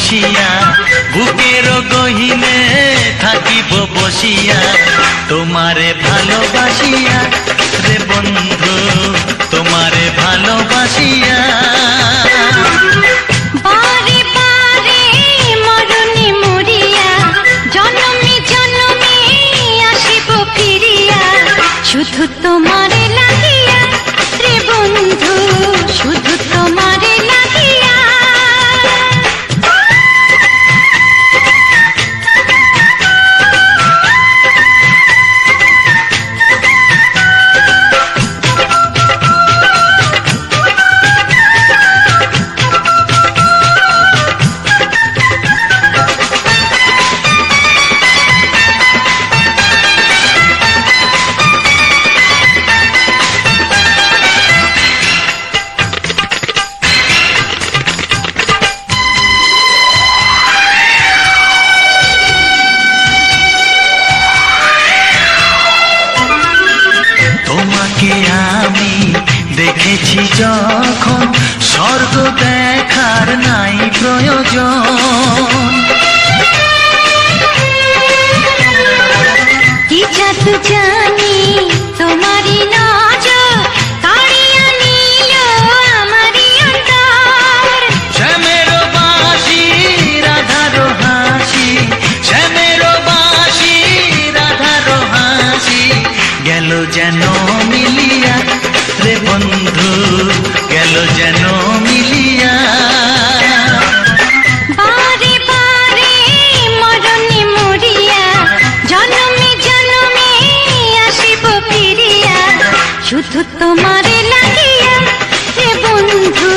মিশিয়া বুকের গহিনে থাকিব বসিয়া তোমারে ভালোবাসিয়া রে বন্ধু তোমারে ভালোবাসিয়া বারে বারে মরণে মরিয়া জনমে জনমে আসিব ফিরিয়া শুধু তোমারে লাগিয়া রে বন্ধু শুধু তোমারে লাগিয়া দেখেছি যখন স্বর্গ দেখার নাই প্রয়োজন কি জাদু জানি তোমারই নজর কাড়িয়া নিল আমারই অন্তর শ্যামের বাঁশি রাধার হাসি শ্যামের বাঁশি রাধার হাসি গেল যেন মিলিয়া রে বন্ধু গেল যেন মিলিয়া বারে বারে মরণে মরিয়া জনমে জনমে আসিব ফিরিয়া শুধু তোমারে লাগিয়া রে বন্ধু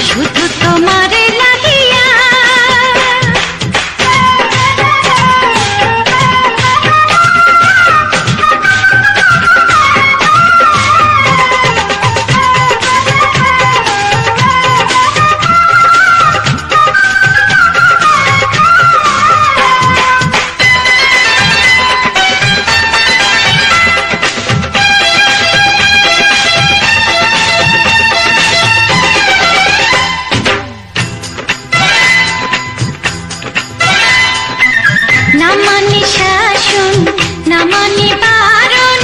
শুধু তোমারে লাগিয়া না মানে শাসন না মানে বারণ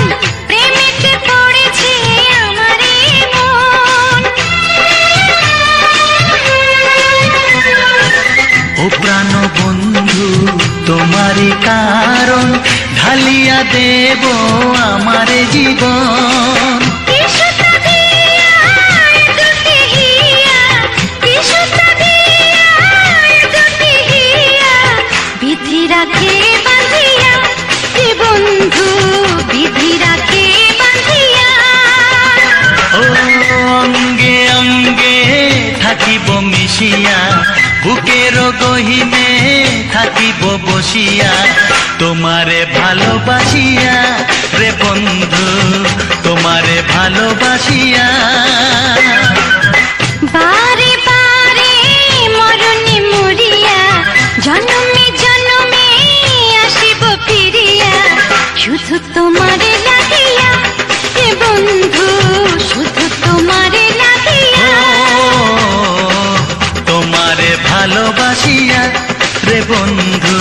প্রেমেতে পড়েছে আমারে মন ও প্রাণ বন্ধু তোমারই কারণ ঢালিয়া দেব আমারে জীবন বিধি রাখে বাঁধিয়া হে বন্ধু বিধি রাখে বাঁধিয়া ও অঙ্গে অঙ্গে থাকিব মিশিয়া বুকের গহিনে থাকিব বসিয়া তোমারে ভালোবাসিয়া রে বন্ধু তোমারে ভালোবাসিয়া বারে বারে মরণে মরিয়া জনমে জনমে আসিব ফিরিয়া শুধু তোমারে লাগিয়া হে বন্ধু শুধু তোমারে লাগিয়া তোমারে ভালোবাসিয়া রে বন্ধু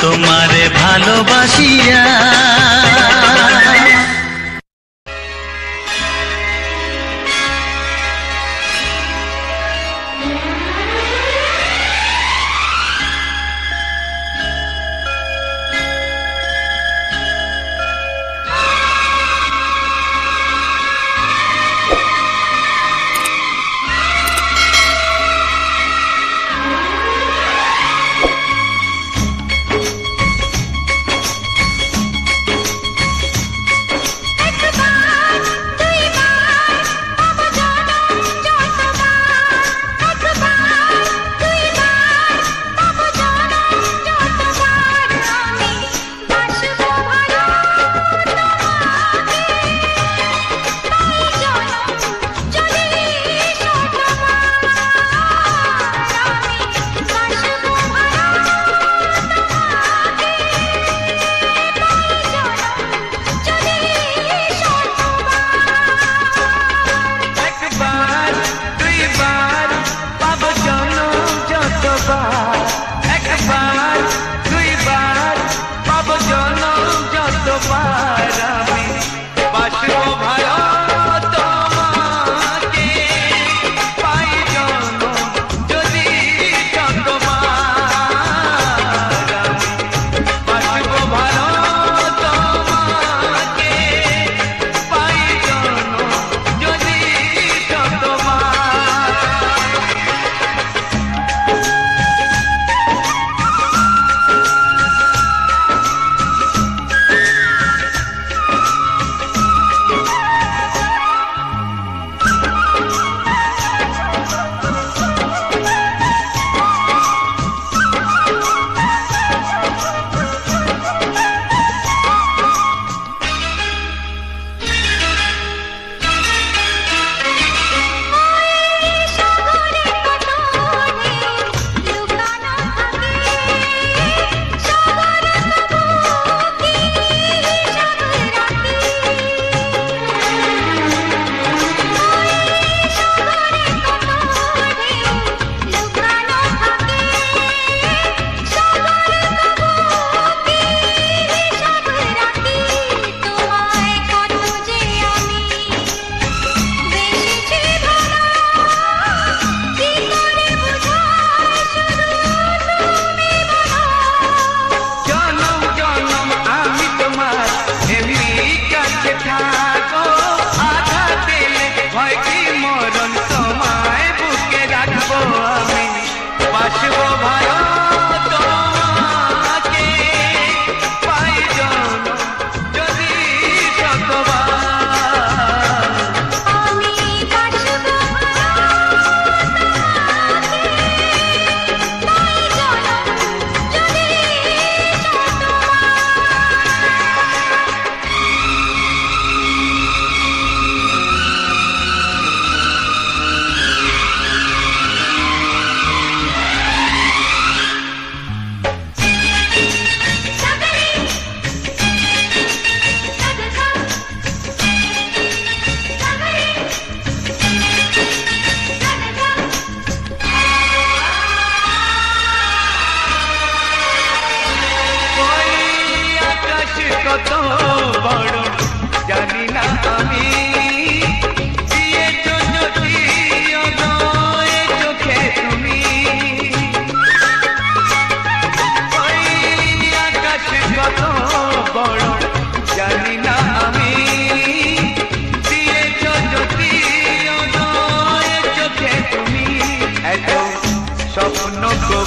তোমারে ভালোবাসিয়া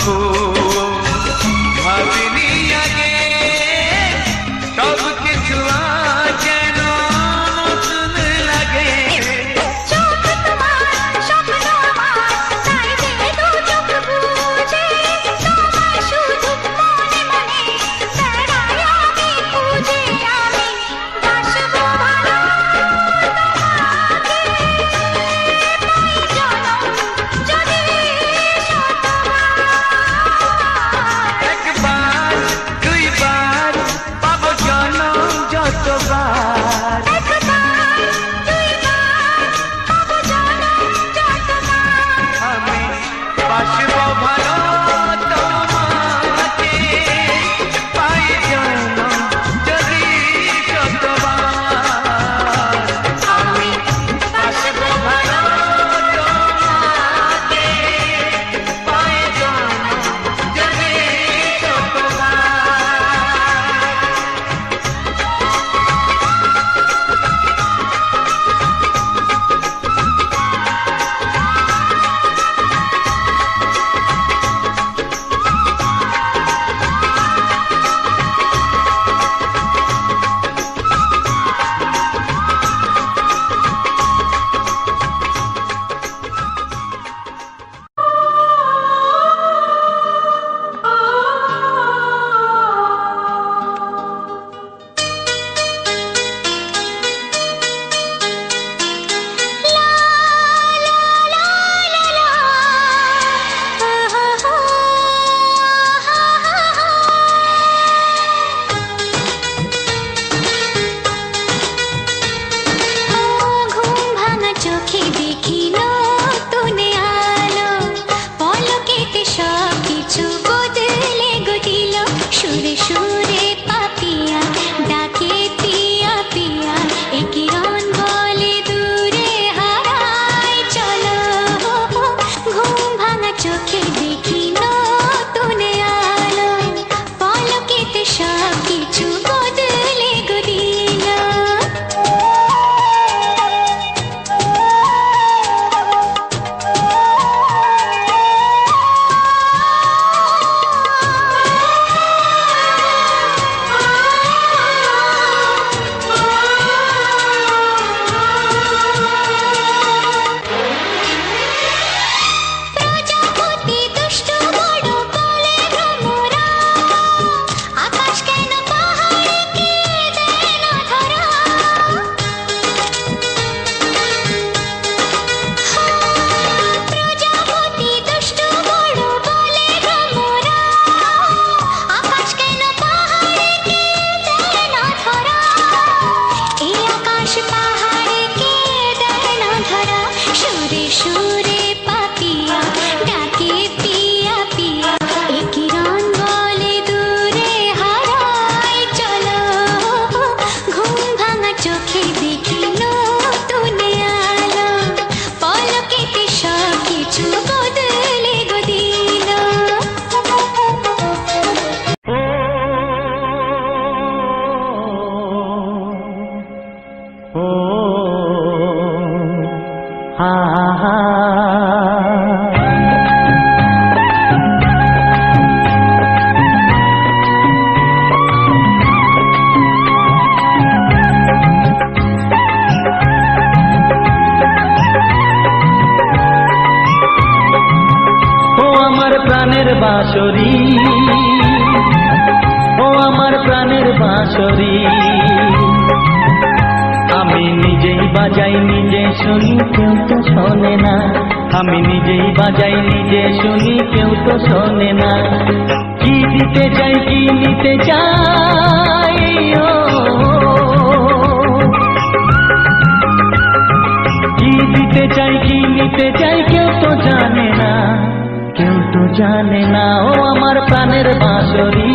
কভু ভাবিনি আগে সব কিছু যেন নতুন লাগে। চোখ তোমার স্বপ্ন আমার, তাই যে দু চোখ বুঝে তোমায় শুধু মনে মনে বেড়াই আমি খুঁজে। আমি বাসবো ভালো তোমাকে, পাই জনম যদি শতবার। একবার দুইবার পাবো জনম যতবার। একবার দুইবার পাবো জনম যতবার। আমি বাসবো ভালো তোমাকে, পাই জনম যদি যতবার। আমি বাসবো ভালো তোমাকে, পাই জনম যদি যতবার। ঘুম ভাঙা চোখে দেখি নতুন আলো, পলকেতে সব কিছু বদলে গদিল। সুরে সুরে পাপিয়া ডাকে পিয়া পিয়া, এ কিরণ বলে দূরে হারায় চলো। ঘুম ভাঙা চোখে দেখি নতুন আলো, পলকেতে সব কিছু বদলে গদিল। প্রজাপতি দুষ্ট বড় বলে ভ্রমরা, আকাশ কেন পাহাড়কে দেয় না ধরা। প্রজাপতি দুষ্ট বড় বলে ভ্রমরা, আকাশ কেন পাহাড়কে দেয় না ধরা। এই আকাশ পাহাড়কে দেয় না ধরা। সুরে সুরে পাপিয়া ডাকে পিয়া পিয়া, এ কিরণ বলে দূরে হারায় চলো। ঘুম ভাঙা চোখে দেখি নতুন আলো, পলকেতে সব কিছু বদলে গদিল। ও হা হা। ও আমার প্রাণের বাঁশরি, ও আমার প্রাণের বাঁশরি, আমি নিজেই বাজাই নিজে শুনি কেউ তো শোনে না। আমি নিজেই বাজাই নিজে শুনি কেউ তো শোনে না। কি দিতে চাই কি নিতে চাই, ও কি দিতে চাই কি নিতে চাই কেউ তো জানে না, কেউ তো জানে না। ও আমার প্রাণের বাঁশরি,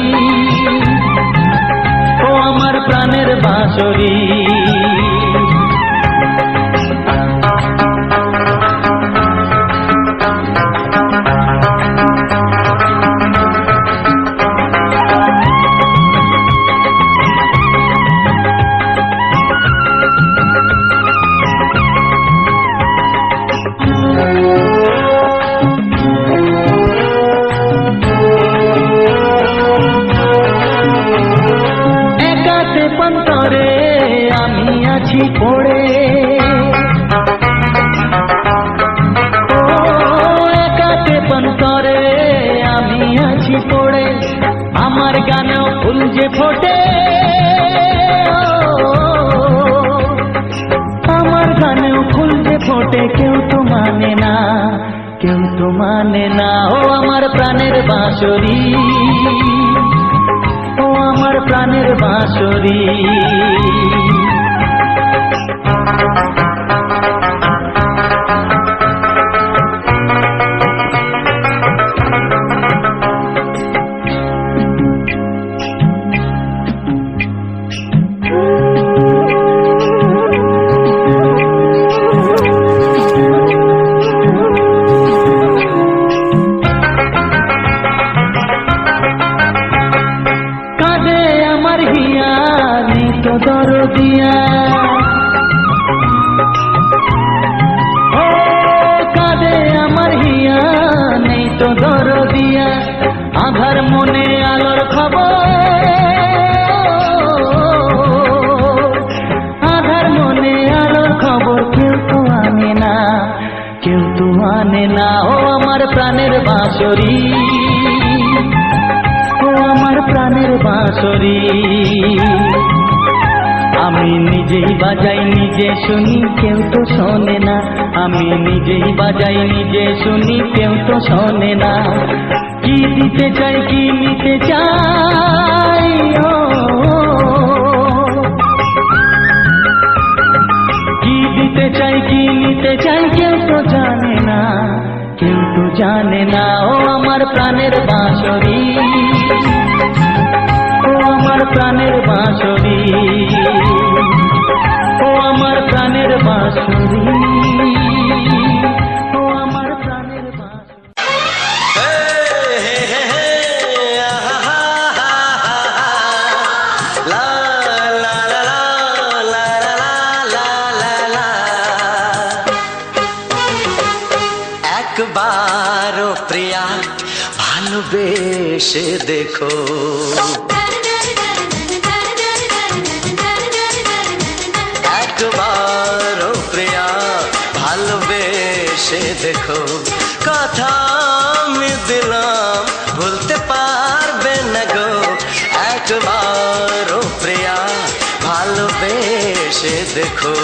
ও আমার প্রাণের বাঁশরি। প্রাণেও ফুল যে ফোটে কেউ তো মানে না, কেউ তো মানে না। ও আমার প্রাণের বাঁশরি, ও আমার প্রাণের বাঁশরি। দরদিয়া ও কাঁদে আমার হিয়া, নেই তো দরদিয়া। আধার মনে আলোর খবর, আধার মনে আলোর খবর কেউ তো আনে না, কেউ তো আনে না। ও আমার প্রাণের বাঁশরি, ও আমার প্রাণের বাঁশরি। আমি নিজেই বাজাই নিজে শুনি কেউ তো শোনে না, আমি নিজেই বাজাই নিজে শুনি কেউ তো শোনে না। কি দিতে চাই কি নিতে চাই, ও কি দিতে চাই কি নিতে চাই কেউ তো জানে না, কেউ তো জানে না। ও আমার প্রাণের বাঁশরি, ও আমার প্রাণের বাঁশরি, ও আমার প্রাণের বাঁশরি, ও আমার প্রাণের বাঁশরি। একবারও প্রিয়া ভালোবেসে দেখো, একবারও প্রিয়া ভালোবেসে দেখো। কথা আমি দিলাম ভুলতে পারবে না গো, একবারও প্রিয়া ভালোবেসে দেখো।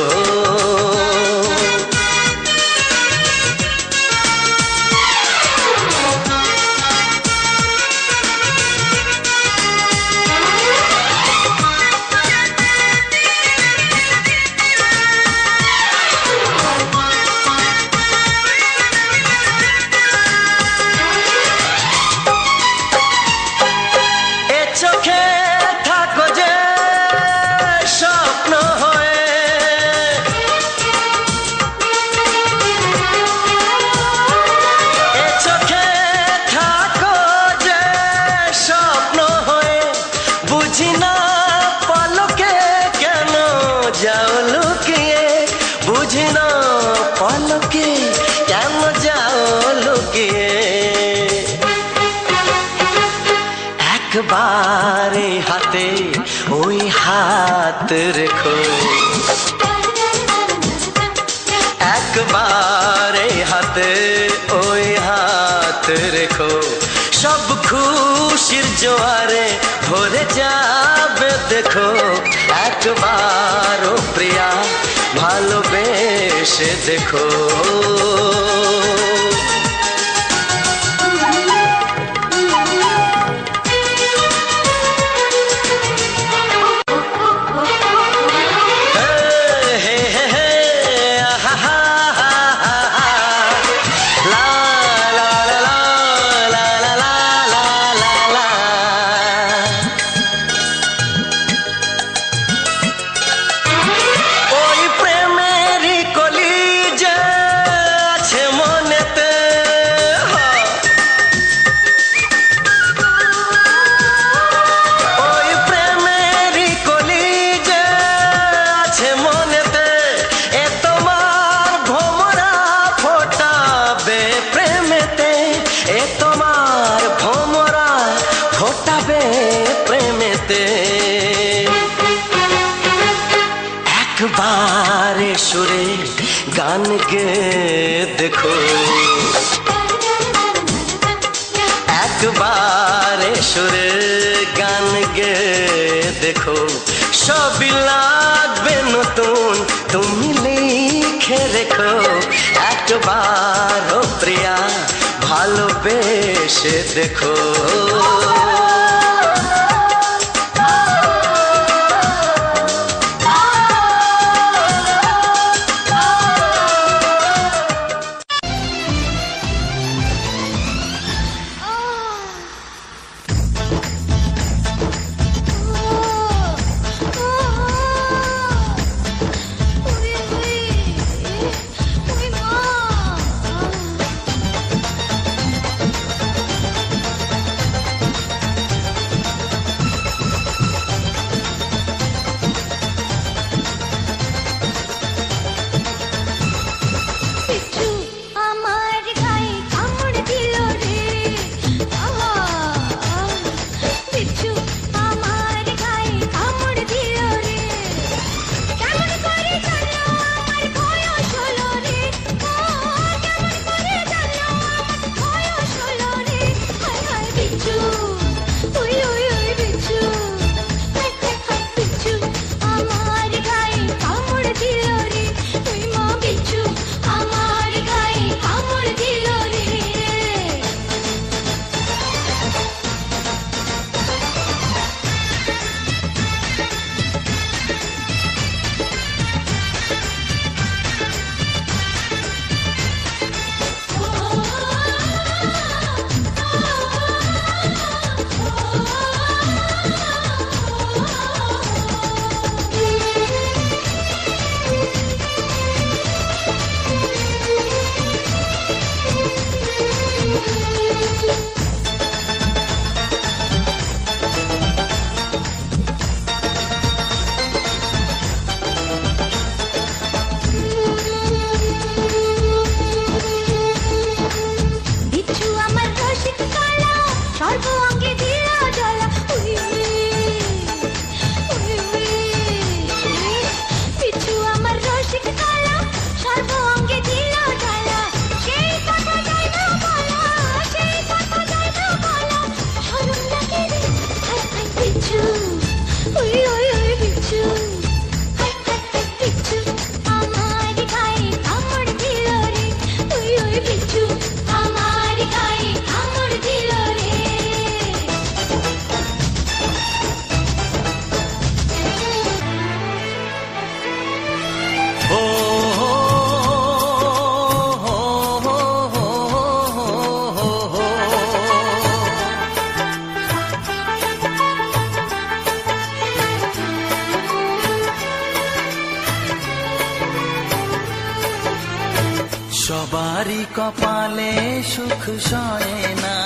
একবারে হাতে ওই হাত রেখো, একবারে হাতে ওই হাত রেখো। সব খুশির জোয়ারে ভরে যাবে দেখো, একবারও প্রিয়া ভালোবেসে দেখো। একবারে সুরে গান গে দেখো, একবারে সুরে গান গে দেখো। সবই লাগবে নতুন, তুমি রেখো একবার ও প্রিয়া, ভালোবেসে দেখো। সবারই কপালে সুখ সয় না,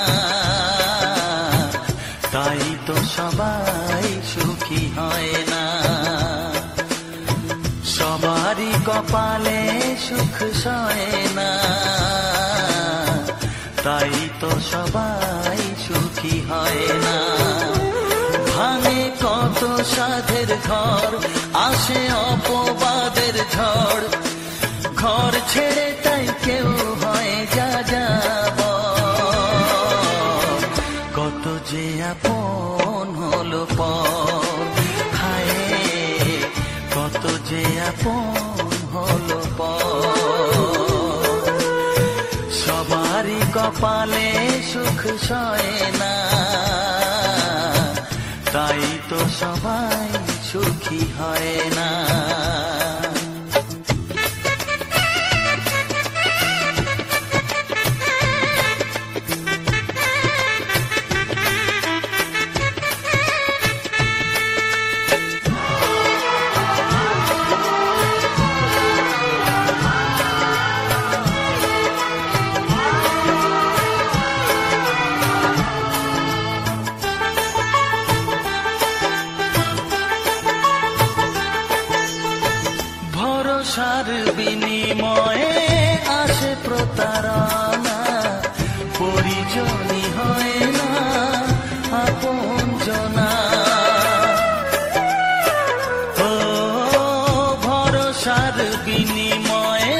তাই তো সবাই সুখী হয় না। সবারই কপালে সুখ সয় না, তাই তো সবাই সুখী হয় না। ভাঙে কত সাধের ঘর, আসে অপবাদের ঝড়, ঘর ছেড়ে তাই কেউ হয় যা যাব। কত যে আপন হলো পর, হায় কত যে আপন হলো পর। সবারই কপালে সুখ সয় না, তাই তো সবাই সুখী হয় না। ভরসার বিনিময়ে আসে প্রতারণা, পরিজনই হয় না আপনজনা। ও ভরসার বিনিময়ে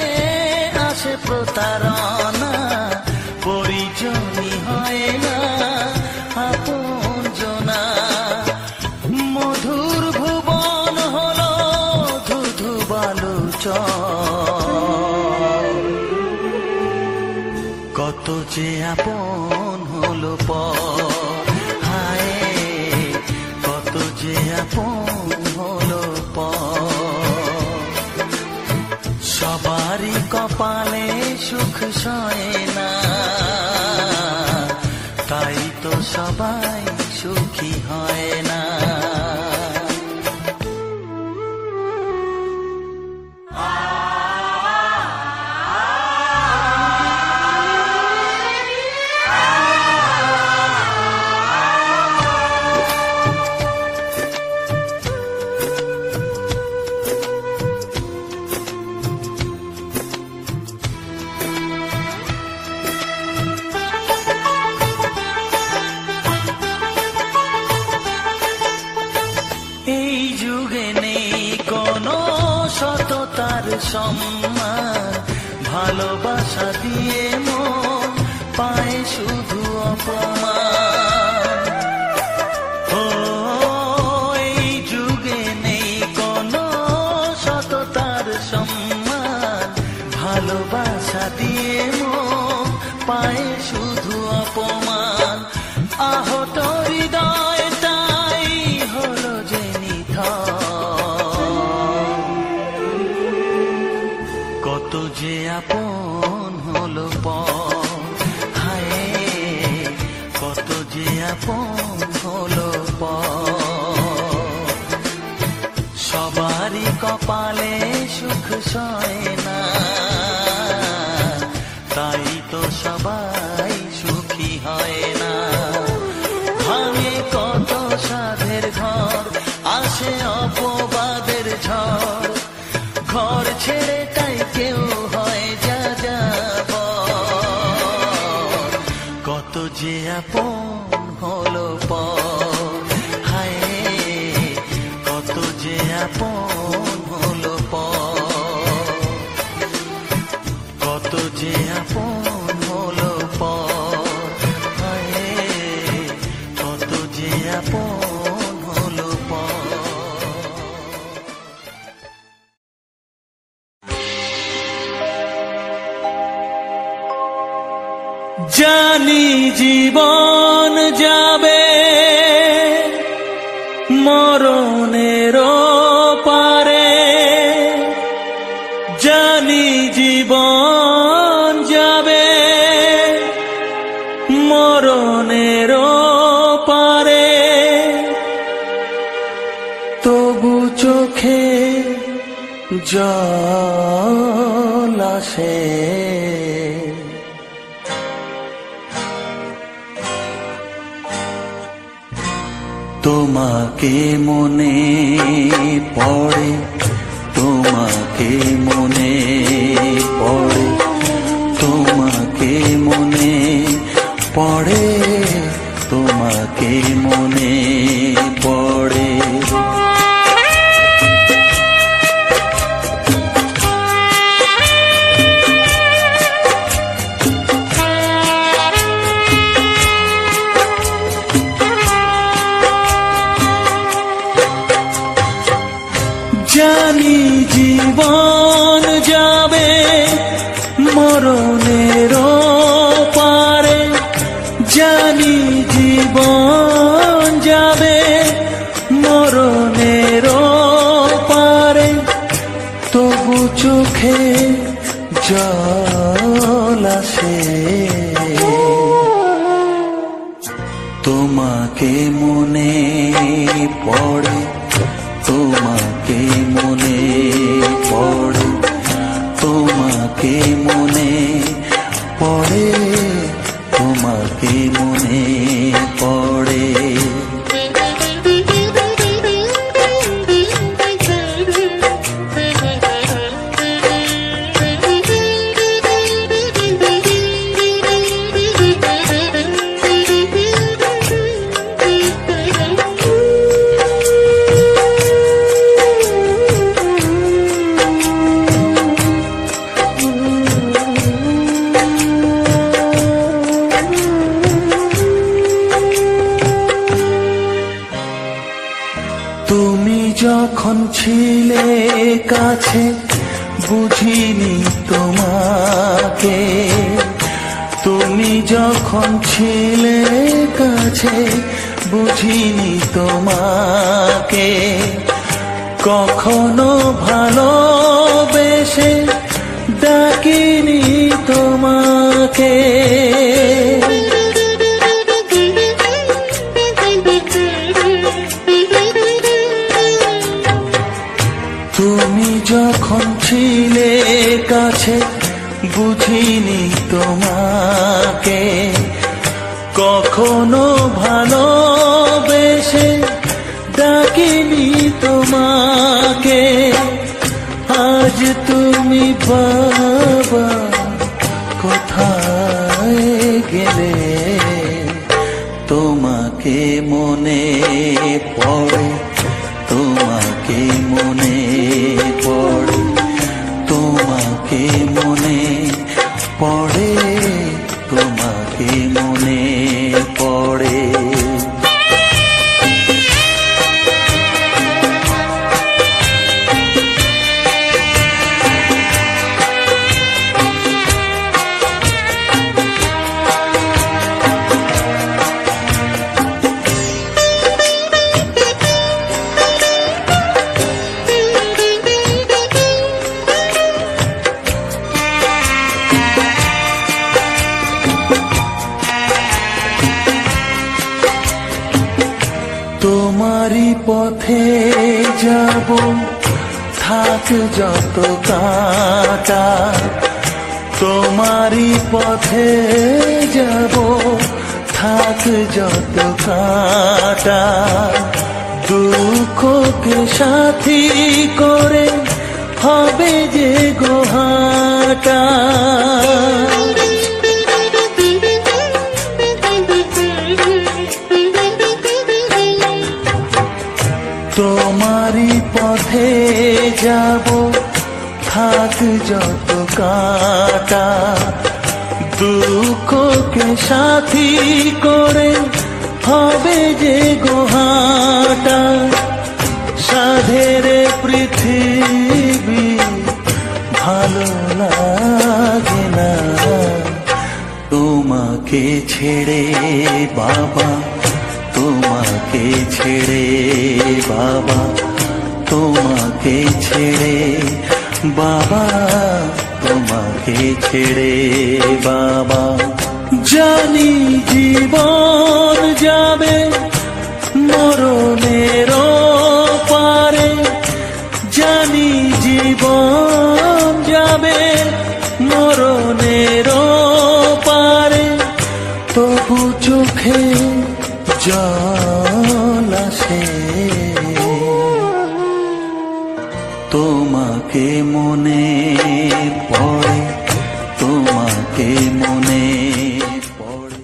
আসে প্রতারণা, পরিজনই হয় না আপনজনা। মধুর ভুবন হলো ধুধু বালুচর, যে আপন হলো পর, হায় কত যে আপন হলো পর। সবারই কপালে সুখ সয় না, তাই তো সবাই সুখী হয় না। সম্মান ভালোবাসা দিয়ে মন পায় শুধু অপমান। ও এই যুগে নেই কোনো সততার সম্মান, ভালোবাসা দিয়ে মন পায় শুধু অপমান। আহত হৃদয়টাই হলো যে কত যে আপন হলো পর, হায় কত যে আপন হলো পর। সবারই কপালে সুখ সয় না, তাই তো সবাই সুখী হয় না। ভাঙে কত সাধের ঘর, আসে অপবাদের ঝড়, ঘর ছেড়ে তাই কেউ হয় যা যাবার। কত যে আপন হলো পর, হায় কত যে আপন হলো পর। কত যে আপন হলো পর, হায় কত যে আপন হলো পর। জানি জীবন যাবে মরণের পারে, জানি জীবন যাবে মরণের পারে, তবু চোখে জল আসে। তোমাকে মনে পড়ে, তোমাকে মনে পড়ে, তোমাকে মনে পড়ে, তোমাকে মনে পড়ে। জানি জীবন যাবে মরণের পারে, জানি জীবন যাবে মরণের পারে, তবু চোখে জল আসে। তোমাকে মনে পড়ে, তোমাকে মনে পড়ে, তোমাকে মনে পড়ে, তোমাকে মনে পড়ে। যখন ছিলে কাছে বুঝিনি তোমাকে, তুমি যখন ছিলে কাছে বুঝিনি তোমাকে, কখনো ভালোবেসে ডাকিনি তোমাকে। তুমি যখন ছিলে কাছে বুঝিনি তোমাকে, কখনো ভালোবেসে ডাকিনি তোমাকে। আজ তুমি বাবা কোথায় গেলে, তোমাকে মনে পড়ে, তোমাকে মনে পড়ে, তোমাকে মনে পড়ে, তোমাকে মনে পড়ে। তোমারই পথে যাব, থাক যত কাঁটা, তোমারই পথে যাব, থাক যত কাঁটা। দুঃখকে সাথী করে হবে যে গোহাটা। তোমারই পথে যাব, থাক যত কাঁটা, দুঃখকে সাথী করে হবে যে গোহাটা। সাধের পৃথিবী ভালো লাগে না তোমাকে ছেড়ে বাবা, তোমাকে ছেড়ে বাবা, তোমাকে ছেড়ে বাবা, তোমাকে ছেড়ে বাবা। জানি জীবন যাবে মরণের পারে, জানি জীবন যাবে মরণের পারে, তবু চোখে জল আসে তোমাকে মনে পড়ে, তোমাকে মনে পড়ে।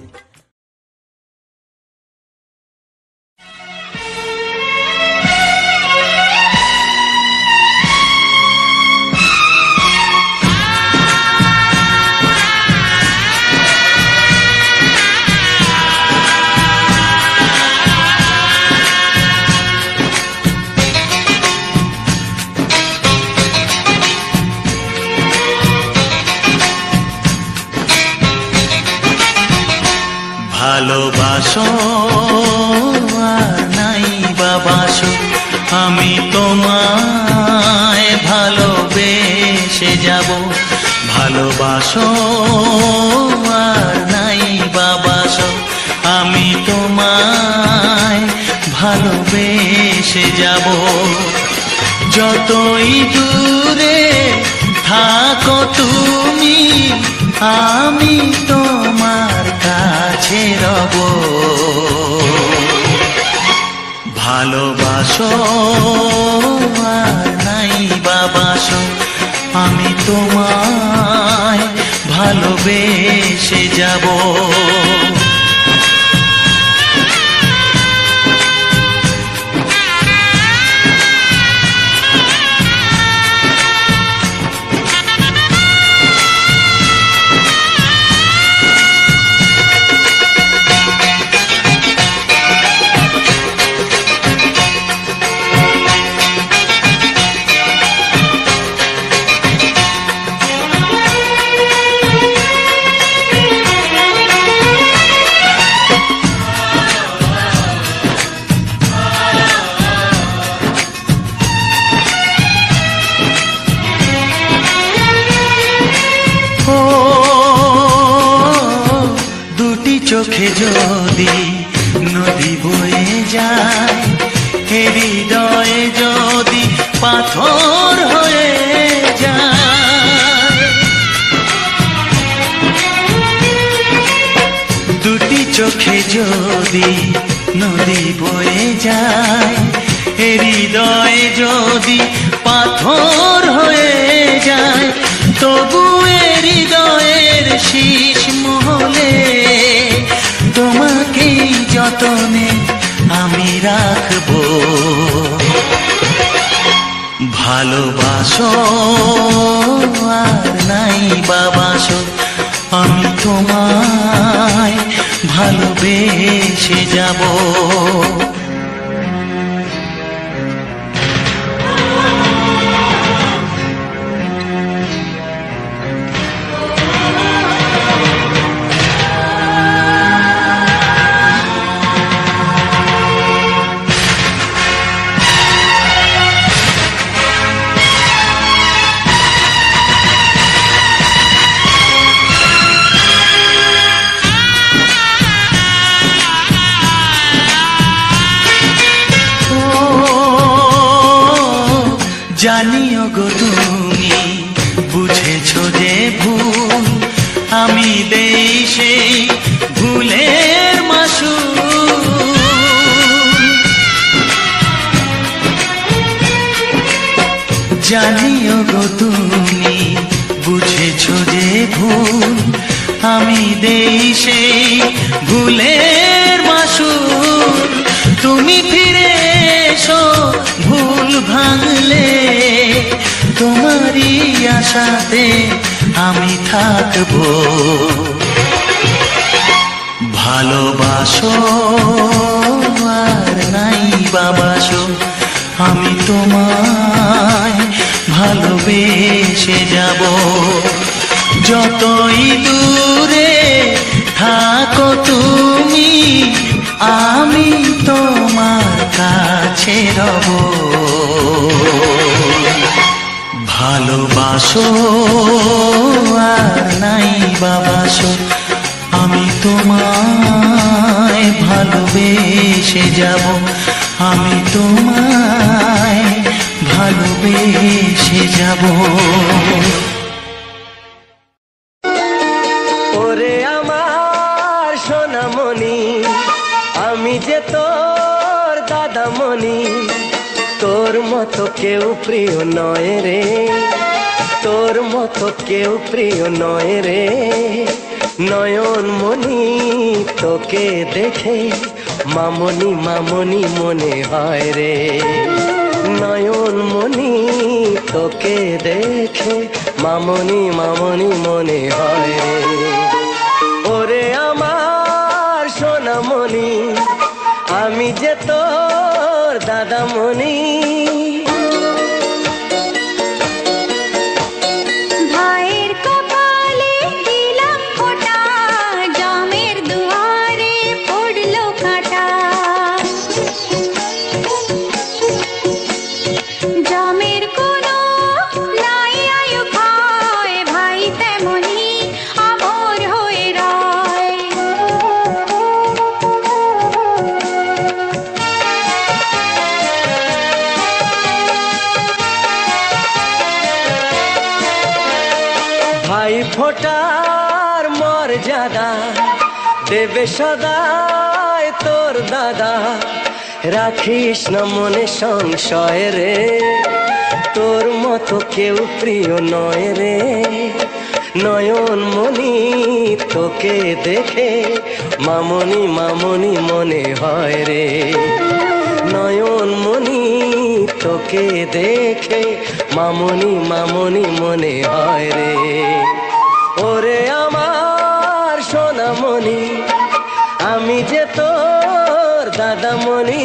ভালোবাসো আর নাই বাবাসো, আমি তোমায় ভালোবেসে যাব। ভালোবাসো আর নাই বাবাসো, আমি তোমায় ভালোবেসে যাব। যতই দূরে থাকো তুমি, আমি তোমার কাছে রব। ভালোবাসো আর নাই বাবাসো, আমি তোমায় ভালোবেসে যাব। ও দুটি চোখে যদি নদী বয়ে যায়, হৃদয়ে যদি পাথর হয়ে যায়, দুটি চোখে যদি নদী বয়ে যায়, হৃদয়ে যদি পাথর হয়ে যায়, তবু হৃদয়ের শীষ মহলে তোমাকেই যতনে আমি রাখবো। ভালোবাসো আর নাই বাবাসো, আমি তোমায় ভালোবেসে যাব। জানিও গো তুমি বুঝেছো যে ভুল, আমি দেই সেই ভুলের মাসুল। জানিও গো তুমি বুঝেছো যে ভুল, আমি দেই সেই ভুলের মাসুল। তুমি ফিরে এসো ভুল ভাঙলে, তোমারই আশাতে আমি থাকবো। ভালোবাসো আর নাই বাবাসো, আমি তোমায় ভালোবেসে যাব। যতই দূরে থাকো তুমি, আমি তোমার কাছে রব। ভালোবাসো আর নাই বাবাসো, আমি তোমায় ভালোবেসে যাব। আমি তোমায় ভালোবেসে যাব। ওরে আমার সোনামণি, আমি যে তোর দাদামণি, তোর মতো কেউ প্রিয় নয় রে, তোর মতো কেউ প্রিয় নয় রে। নয়ন মণি তোকে দেখে মামনি মামনি মনে হয় রে। নয়ন মণি তোকে দেখে মামনি মামনি মনে হয় রে। ওরে আমার সোনামণি, আমি যে তোর দাদামণি। ভাইয়ের কপালে দিলাম ফোঁটা, জামের দুয়ারে পড়লো কাঁটা। জামের কোনো নাই আয়ু খায়, ভাই তেমনি আমর হয়ে রয়। ভাই ফোটার মর্যাদা দেবে সদায় তোর দাদা। রাখিস না মনে সংশয় রে, তোর মতো কেউ প্রিয় নয় রে। নয়ন মণি তোকে দেখে মামনি মামনি মনে হয় রে। নয়ন মণি তোকে দেখে মামনি মামনি মনে হয় রে। ওরে আমার সোনামণি, আমি যে তোর দাদামণি।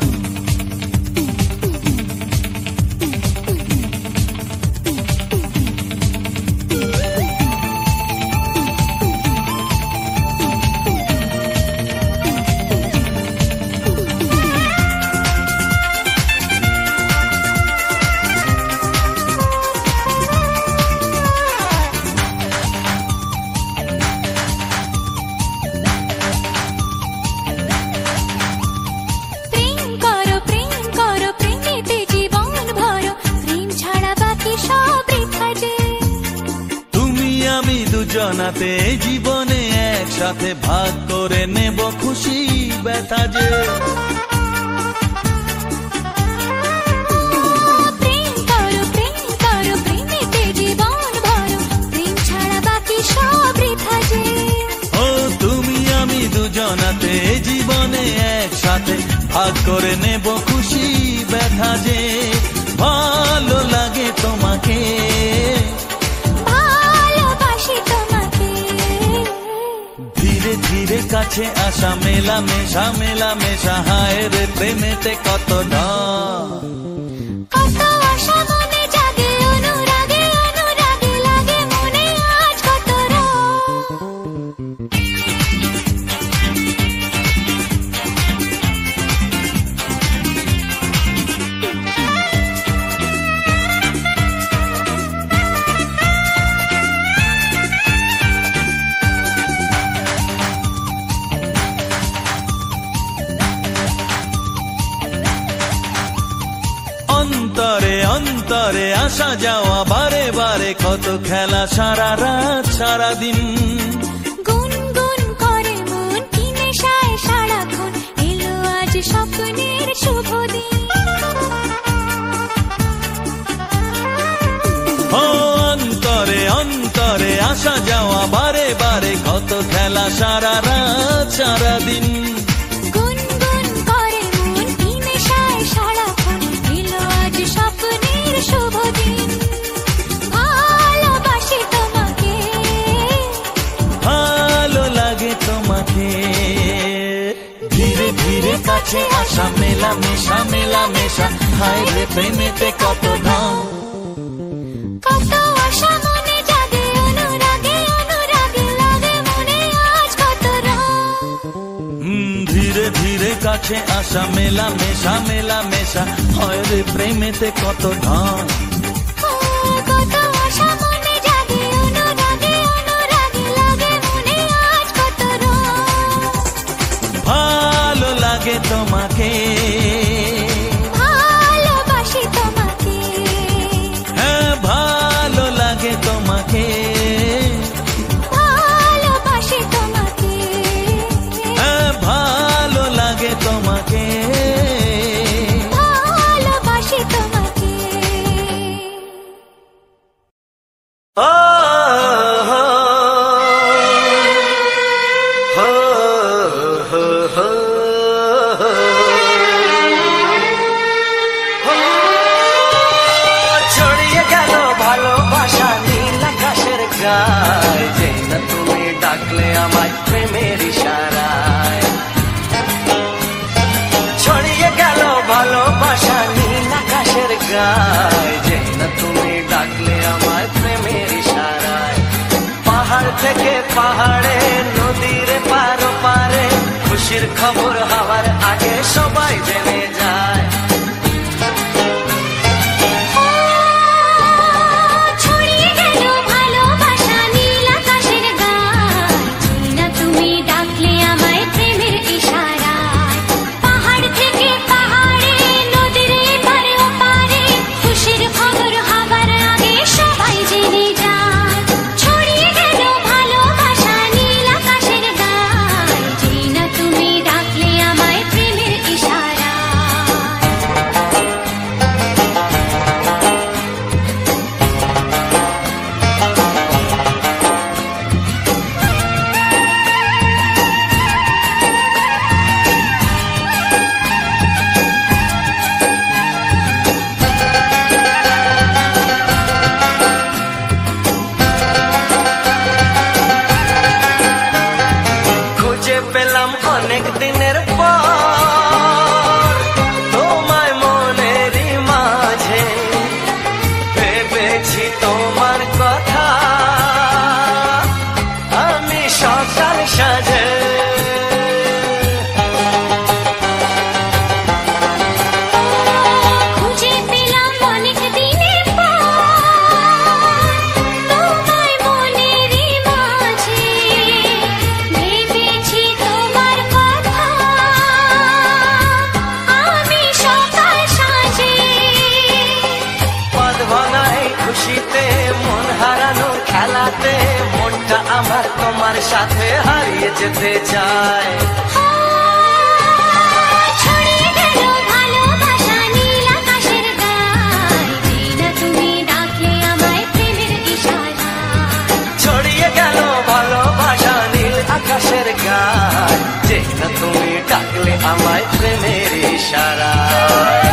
আমি দুজনাতে জীবনে একসাথে ভাগ করে নেব খুশি ব্যথা যে। প্রেম করো প্রেমেতে জীবন ভরো, প্রেম ছাড়া বাকি সব বৃথা যে। ও তুমি আমি দুজনাতে জীবনে একসাথে ভাগ করে নেব খুশি ব্যথা যে। ভালো লাগে তোমাকে, ভালোবাসি তোমাকে, ধীরে ধীরে কাছে আসা মেলামেশা মেলামেশা, হায় রে প্রেমেতে কত ঢং। কত আশা মনে জাগে, অনুরাগে অনুরাগে লাগে মনে আজ কত রং। অন্তরে অন্তরে আসা যাওয়া বারে বারে, কত খেলা সারা রাত সারা দিন। গুনগুন করে মন কি নেশায় সারাক্ষণ, এলো আজ স্বপ্নের শুভ দিন। ও অন্তরে অন্তরে আসা যাওয়া বারে বারে, কত খেলা সারা রাত সারা দিন। গুনগুন করে মন কি নেশায় সারাক্ষণ, এলো আজ স্বপ্নের শুভ দিন। ভালোবাসি তোমাকে, ভালো লাগে তোমাকে, ধীরে ধীরে কাছে আসা মেলামেশা মেলামেশা, হায় রে প্রেমেতে কত ঢং। কত আশা মনে জাগে, অনুরাগে অনুরাগে লাগে মনে আজ কত রং। ধীরে ধীরে কাছে আসা মেলামেশা মেলামেশা, হয় রে প্রেমেতে কত ঢং। কত আশা মনে জাগে, অনুরাগে অনুরাগে লাগে মনে আজ কত রং। ভালো লাগে তোমাকে, ভালোবাসি তোমাকে, হ্যাঁ ভালো লাগে তোমাকে, ভালোবাসি তোমাকে, হ্যাঁ ভালো লাগে তোমাকে। ভালোবাসি তোমাকে। ও হো হো হো হো ছড়িয়ে গেল ভালোবাসা নীল আকাশের গায়ে, যে না তুমি ডাকলে আমায় প্রেমের ইশারায়। ছড়িয়ে গেল ভালোবাসা নীল আকাশের গায়ে, যে না তুমি ডাকলে আমায় প্রেমের ইশারায়। পাহাড় থেকে পাহাড়ে, নদীর পারো পারে, খুশির খবর হওয়ার আগে সবাই জেনে যায়। ছড়িয়ে গেল ভালোবাসা নীল আকাশের গায়ে, যে না তুমি ডাকলে আমায় প্রেমের ইশারায়। পাহাড় থেকে পাহাড়ে, নদীর এপারে ওপারে, খুশির খবর হবার আগে সবাই জেনে যায়। ছড়িয়ে গেল ভালোবাসা নীল আকাশের গায়ে, যে না তুমি ডাকলে আমায় প্রেমের ইশারায়। আমার তোমার সাথে হারিয়ে যেতে চায়। ছড়িয়ে গেল ভালোবাসা নীল আকাশের গায়, যেই না তুমি ডাকলে আমায় প্রেমের ইশারায়। ছড়িয়ে গেল ভালোবাসা নীল আকাশের গায়, যেই না তুমি ডাকলে আমায় প্রেমের ইশারায়।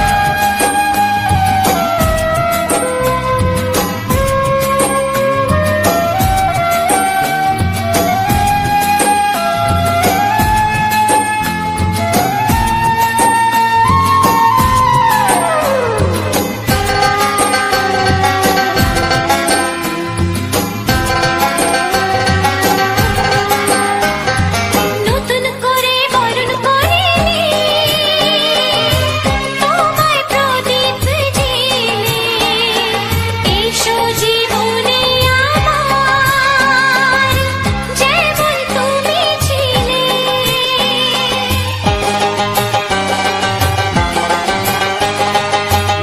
নতুন করে বরণ করিনি তোমায় প্রদীপ জেলে, এসো জীবনে আমার যেমন তুমি ছিলে।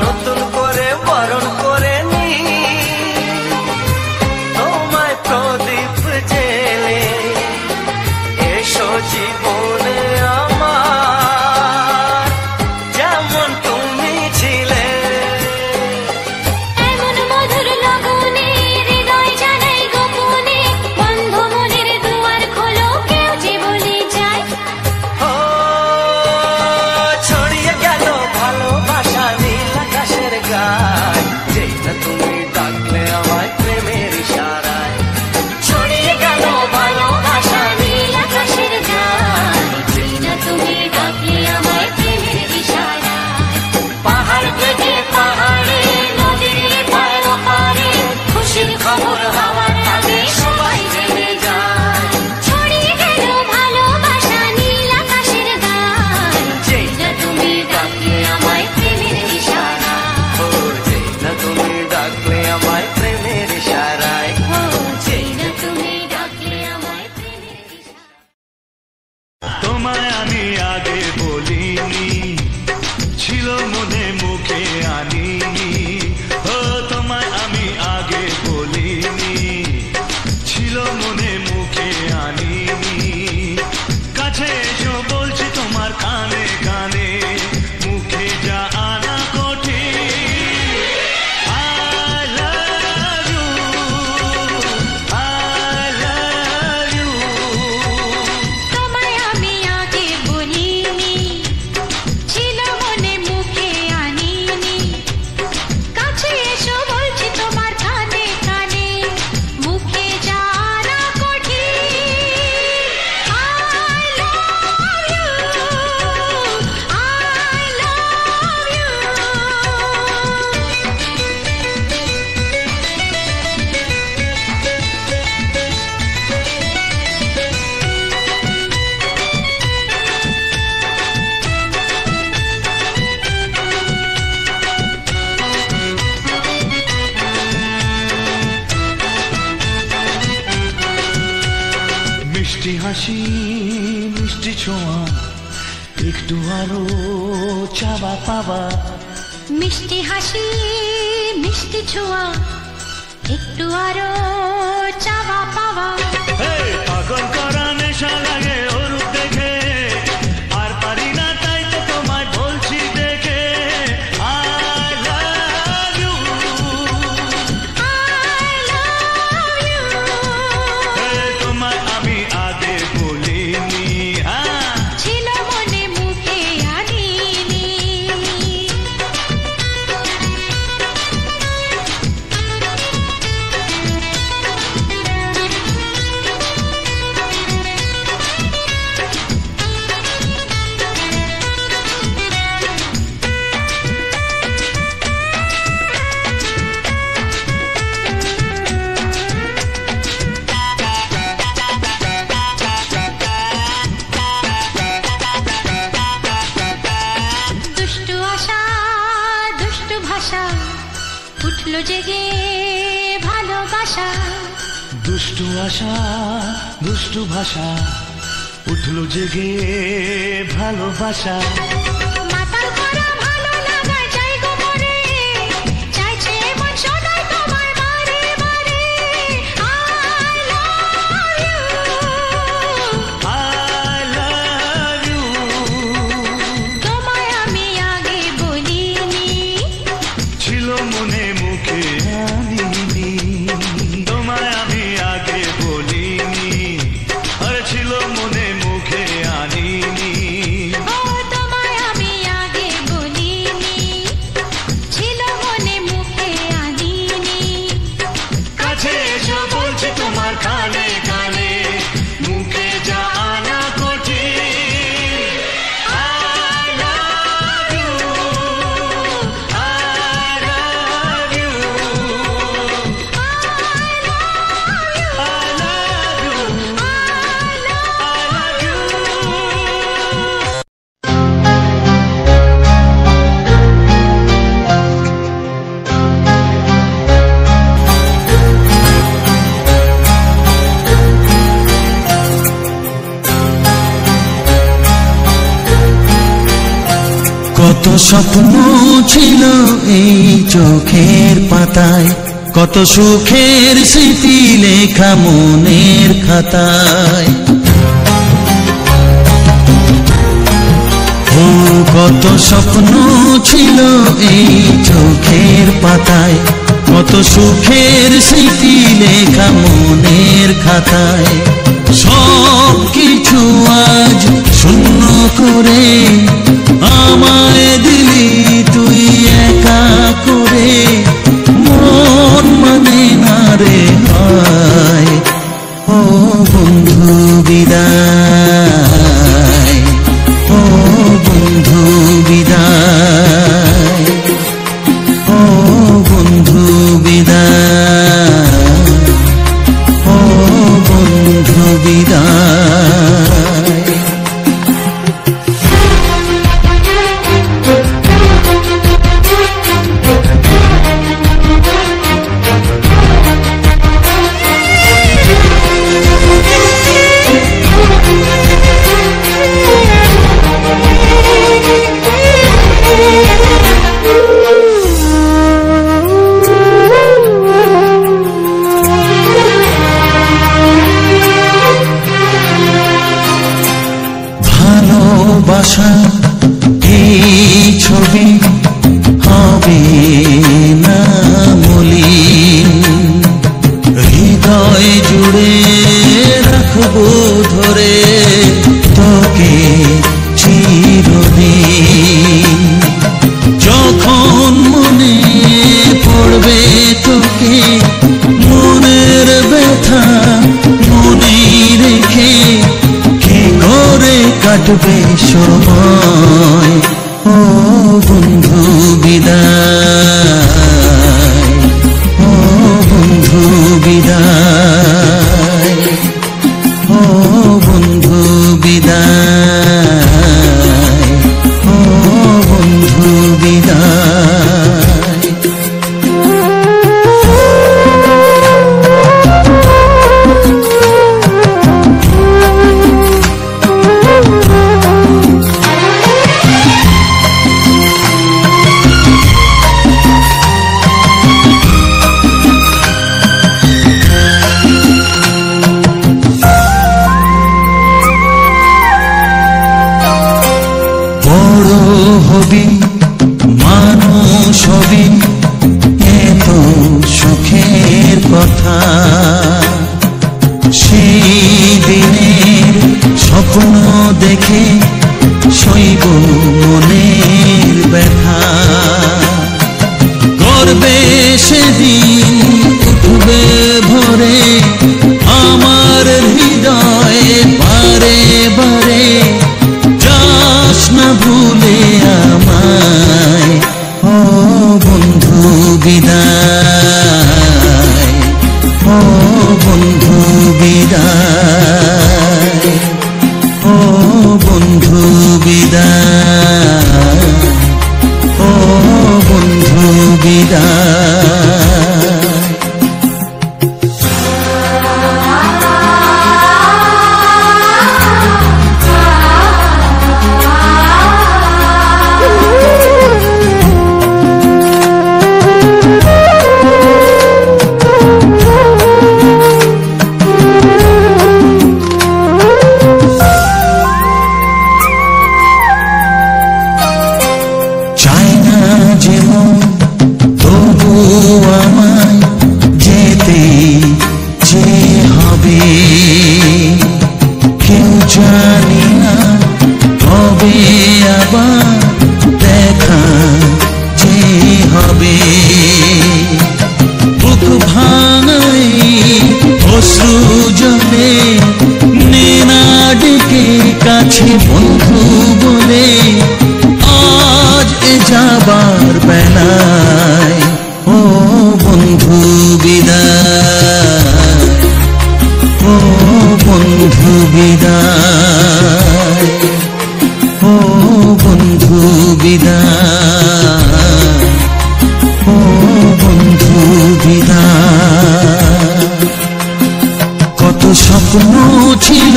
নতুন করে বরণ করে নি তোমায় প্রদীপ জেলে, এসো জীবনে আমার যেমন তুমি ছিলে। এমন মধুর লগনে হৃদয় জানাই গোপনে, বন্ধ মনের দুয়ার খোলো কেউ যে বলে যায়। ও ছড়িয়ে গেল ভালোবাসা নীল আকাশের গায়, যেই না তুমি ডাকলে আমায় প্রেমের ইশারায়। ছড়িয়ে গেল ভালোবাসা নীল আকাশের গায়, যেই না তুমি ডাকলে আমায় প্রেমের ইশারায়। পাহাড় থেকে পাহাড়ে নদীর পার ওপারে খুশির খবর হওয়ার আগে সবাই জেনে যায়। ছড়িয়ে গেল ভালোবাসা নীল আকাশের গায়, যেই না তুমি ডাকলে আমায় প্রেমের ইশারায়। ও যেই না তুমি ডাকলে আমায় প্রেমের ইশারায়। ও যেই না তুমি ডাকলে আমায় প্রেমের ইশারায়। তোমায় আমি আগে বলিনি, ছিল মনে মুখে আনিনি। ও তোমায় আমি আগে বলিনি, ছিল মনে মুখে আনিনি। কাছে এসো বলছি তোমার কানে কানে, মুখে যা আনা কঠিন। I love you, I love you। তোমায় আমি আগে বলিনি, ছিল মনে মুখে আনিনি। কাছে এসো বলছি তোমার কানে কানে, মুখে জানা কঠিন। I love you, I love you। মিষ্টি হাসি মিষ্টি ছোঁয়া, একটু আরো চাওয়া পাওয়া। মিষ্টি হাসি মিষ্টি ছোঁয়া, একটু আরো চাওয়া পাওয়া। এই পাগল করা নেশা লাগে ওর রূপ দেখে, আর পারি না তাই তো তোমায় বলছি দেখে। I love you, I love you। এই তোমায় আমি আগে বলিনি। হ্যাঁ ছিল মনে মুখে আনিনি। দুষ্টু আশা দুষ্টু ভাষা, উঠলো জেগে ভালোবাসা। দুষ্টু আশা দুষ্টু ভাষা, উঠলো জেগে ভালোবাসা। মাতাল করা ভালো লাগা চাই গো মরে, চাইছে মন সদাই তোমায় বারে বারে। I love কত স্বপ্ন ছিল এই চোখের পাতায়, কত সুখের স্মৃতি লেখা মনের খাতায়। ও কত স্বপ্ন ছিল এই চোখের পাতায়, কত সুখের স্মৃতি লেখা মনের খাতায়। সব কিছু আজ শূন্য করে আমায় দিলি তুই একা করে, মন মানে না রে হয়। ও বন্ধু বিদায়, ও বন্ধু বিদায়, ও বন্ধু বিদায়, ও বন্ধু বিদায়। ভালোবাসা এই ছবি হবে না মলিন, হৃদয় জুড়ে রাখবো ধরে তোকে চিরদিন। যখন মনে পড়বে তোকে মনের ব্যথা মনে রেখে কি করে কাটবে সময়। ও বন্ধু বিদায়, ও বন্ধু বিদায়, ও বন্ধু বিদায়, ও বন্ধু বিদায়। বড় হবি মানুষ হবি এত সুখের কথা, সেই দিনের স্বপ্ন দেখে সইব মনের ব্যথা। গর্বে সেদিন উঠবে ভরে আমার হৃদয়ে বারে বারে, যাস না ভুলে আমায়। ও বন্ধু বিদায়, ও বন্ধু বিদায়, ও বন্ধু বিদায়, ও বন্ধু বিদায়। চাই না যেমন তবু আমায় যেতে যে হবে, কেউ জানি না কবে আবার দেখা যে হবে। বুক ভাঙাই অশ্রু জলে নেনা ডেকে কাছে বন্ধু বলে, আজ এ যাবার বেলায়। ও বন্ধু বিদায়, ও বন্ধু বিদায়, ও বন্ধু বিদায়, ও বন্ধু বিদায়। কত স্বপ্ন ছিল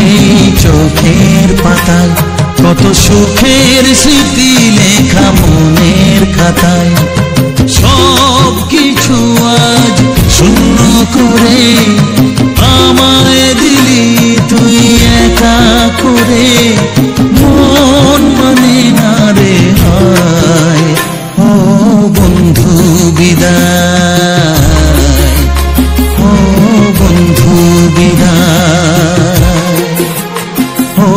এই চোখের পাতায়, কত সুখের স্মৃতি লেখা মনের খাতায়, সব কিছু আজ শূন্য করে আমায় দিলি তুই একা করে। মন মানে না রে হায়, ও বন্ধু বিদায়, ও বন্ধু বিদায়, ও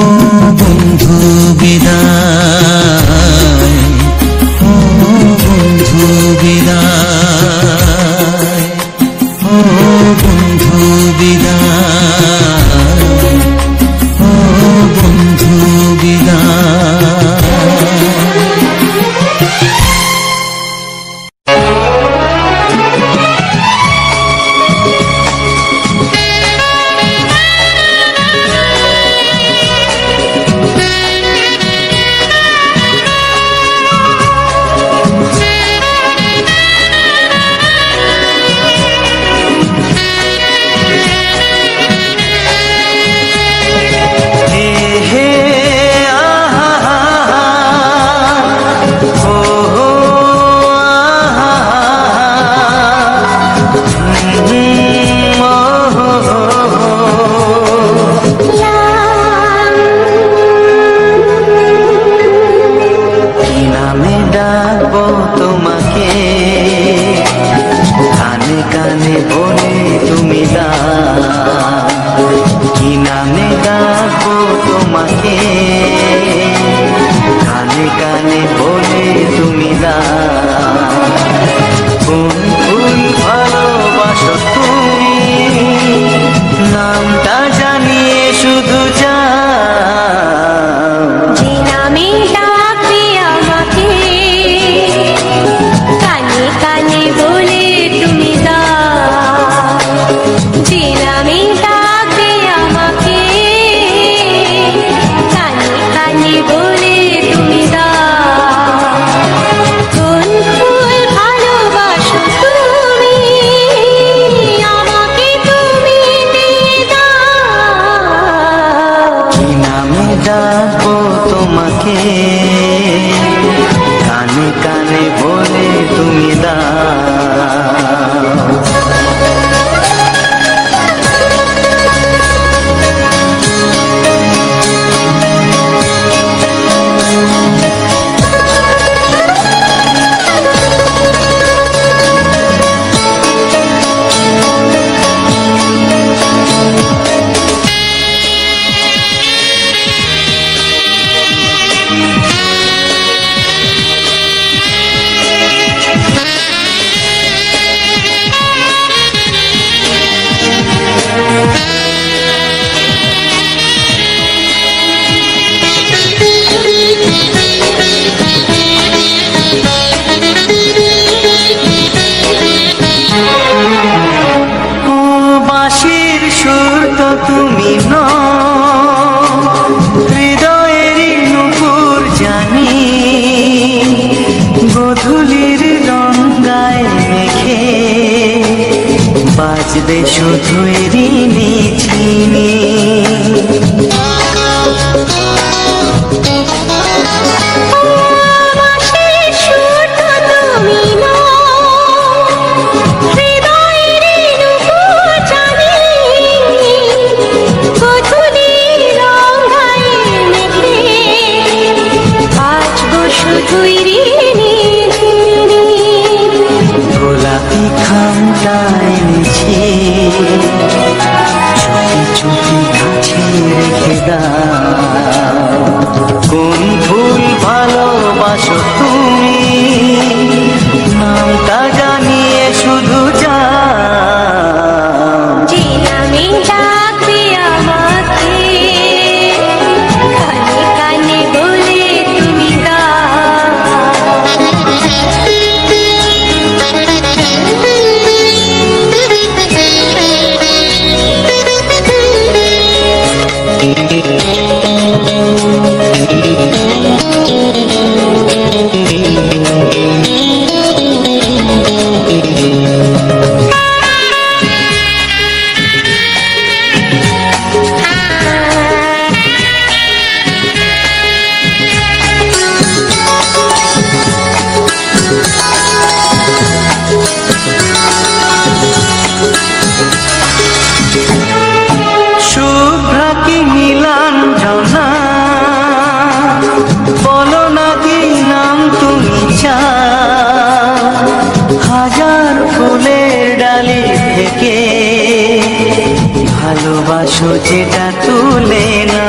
বন্ধু বিদায়, ও বন্ধু বিদায়, ও বন্ধু বিদায়, ও বন্ধু বিদায়। বাজবে শুধুই ঋণী ছিনি। গোলাপি খামটা এনেছি ভালোবাসো যেটা তুলে না।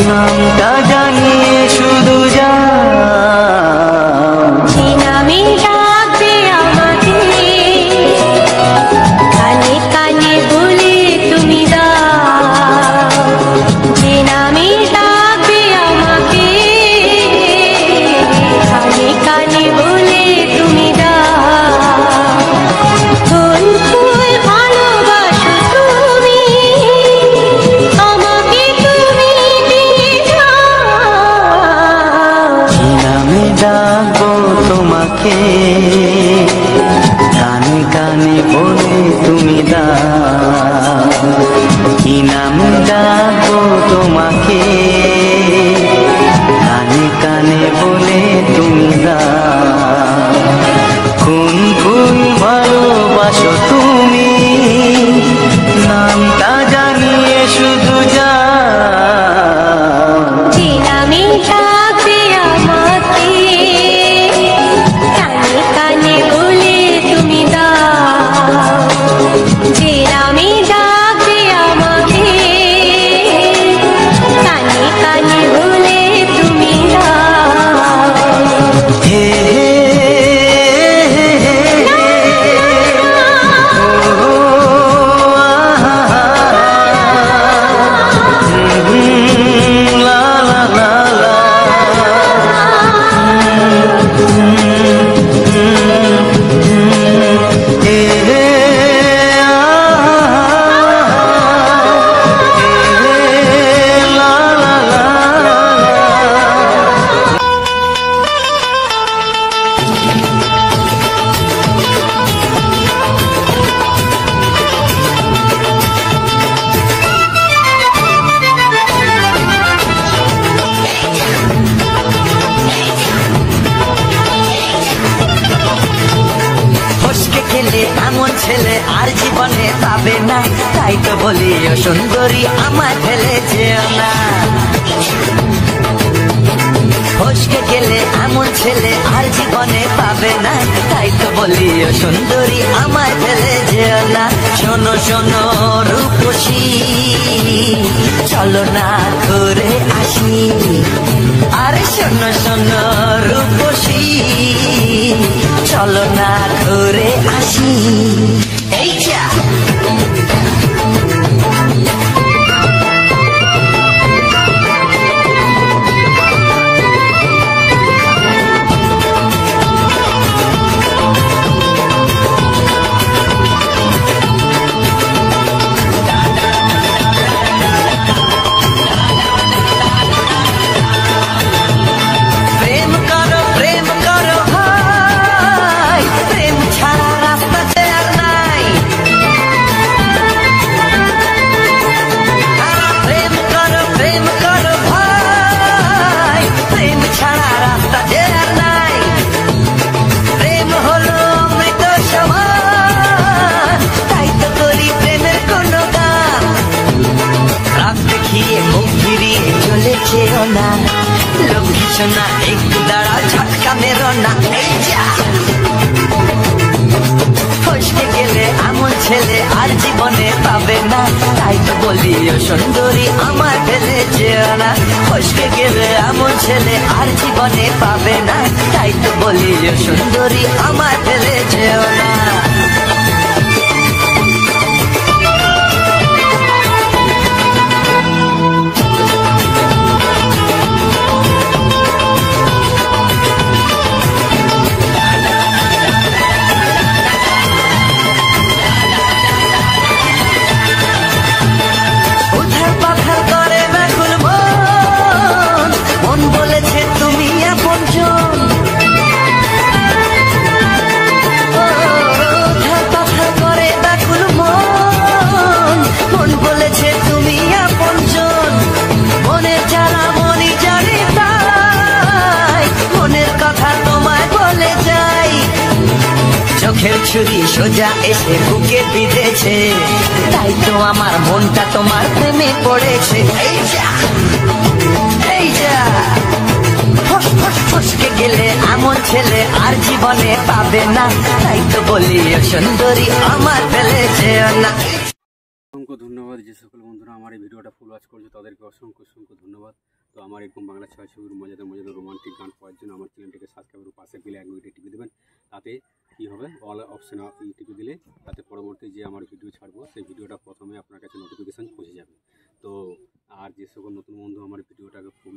নামটা জানিয়ে শুধু যা যে নামে ডাকবে আমাকে কানে কানে বলে তুমি দাও। যে নামে ডাকবে আমাকে কানে কানে বলে তুমি দাও। কোন ফুল ভালোবাসো তুমি আমাকে তুমি দিয়ে নামে ডাকবো তোমাকে কানে কানে বলে তুমি দাও। কি নামে ডাকবো তোমাকে কানে কানে বলে তুমি দাও। কোন ফুল ভালোবাসো তুমি নামটা জানিয়ে শুধু যা যে নামে ডাকবে আমাকে কানে কানে বলে তুমি দাও। যে নামে ডাকবে আমাকে কানে কানে বলে তুমি দাও। হে এমন ছেলে আর জীবনে পাবে না, তাই তো বলি ও সুন্দরী আমার ফেলে যেও না। ফসকে গেলে এমন ছেলে আর জীবনে পাবে না, তাই তো বলি ও সুন্দরী আমার ফেলে যেও না। শোনো শোনো রূপসী চলো না ঘুরে আসি, আরে শোনো শোনো রূপসী চলো না ঘুরে আসি। এই যা না একটু দাঁড়া ঝটকা মেরো না। এই যা ফসকে গেলে এমন ছেলে আর জীবনে পাবে না, তাই তো বলি ও সুন্দরী আমার ফেলে যেও না। ফসকে গেলে এমন ছেলে আর জীবনে পাবে না, তাই তো বলি ও সুন্দরী আমার ফেলে যেও না। মন বলেছে তুমি আপনজন, ছুরি সোজা এসে বুকে বিঁধেছে, তাই তো আমার মনটা তোমার প্রেমে পড়েছে। এই যা এই যা, ফসকে গেলে এমন ছেলে আর জীবনে পাবে না, তাই তো বলি ও সুন্দরী আমার ফেলেছে না। অসংখ্য ধন্যবাদ যে সকল বন্ধুরা আমার এই ভিডিওটা ফুল ওয়াচ করছে, তাদেরকে অসংখ্য ধন্যবাদ। তো আমার এরকম বাংলা ছবির মজাদার রোমান্টিক গান পাওয়ার জন্য আমার চ্যানেলটিকে সাবস্ক্রাইবের পাশে দিলে এক মিনিটে টিপে দেবেন। তাতে কী হবে, অল অপশান টিপে দিলে তাতে পরবর্তী যে আমার ভিডিও ছাড়বো সেই ভিডিওটা প্রথমে আপনার কাছে নোটিফিকেশান পৌঁছে যাবে। তো আর যে সকল নতুন বন্ধু আমার ভিডিওটাকে ফুল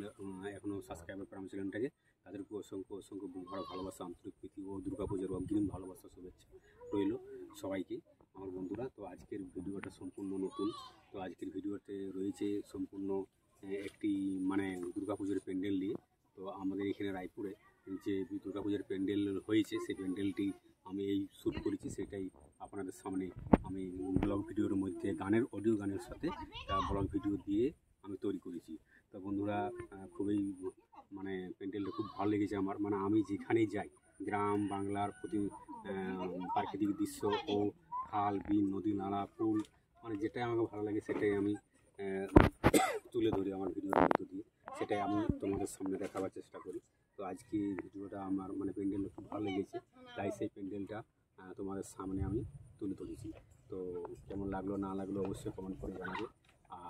এখনও সাবস্ক্রাইব করে আমার চ্যানেলটাকে, তাদেরকে অসংখ্য বুক ভরা ভালোবাসা, আন্তরিক প্রীতি ও দুর্গাপুজোর অগ্রিম ভালোবাসা শুভেচ্ছা রইল সবাইকে আমার বন্ধুরা। তো আজকের ভিডিওটা সম্পূর্ণ নতুন। তো আজকের ভিডিওতে রয়েছে সম্পূর্ণ একটি মানে দুর্গাপুজোর প্যান্ডেল নিয়ে। তো আমাদের এখানে রায়পুরে যে দুর্গাপুজোর প্যান্ডেল হয়েছে সেই প্যান্ডেলটি আমি এই শ্যুট করেছি, সেটাই আপনাদের সামনে আমি ব্লগ ভিডিওর মধ্যে গানের অডিও গানের সাথে ব্লগ ভিডিও দিয়ে আমি তৈরি করেছি। তো বন্ধুরা খুবই মানে প্যান্ডেলটা খুব ভালো লেগেছে আমার। মানে আমি যেখানেই যাই, গ্রাম বাংলার প্রতি প্রাকৃতিক দৃশ্য ও খাল বিল নদী নালা ফুল, মানে যেটাই আমাকে ভালো লাগে সেটাই আমি তুলে ধরি আমার ভিডিওর মধ্য দিয়ে, সেটাই আমি তোমাদের সামনে দেখাবার চেষ্টা করি। তো আজকে ভিডিওটা আমার মানে প্যান্ডেলটা খুব ভালো লেগেছে, তাই সেই প্যান্ডেলটা তোমাদের সামনে আমি তুলে ধরেছি। তো কেমন লাগলো না লাগলো অবশ্যই কমেন্ট করে জানাবে,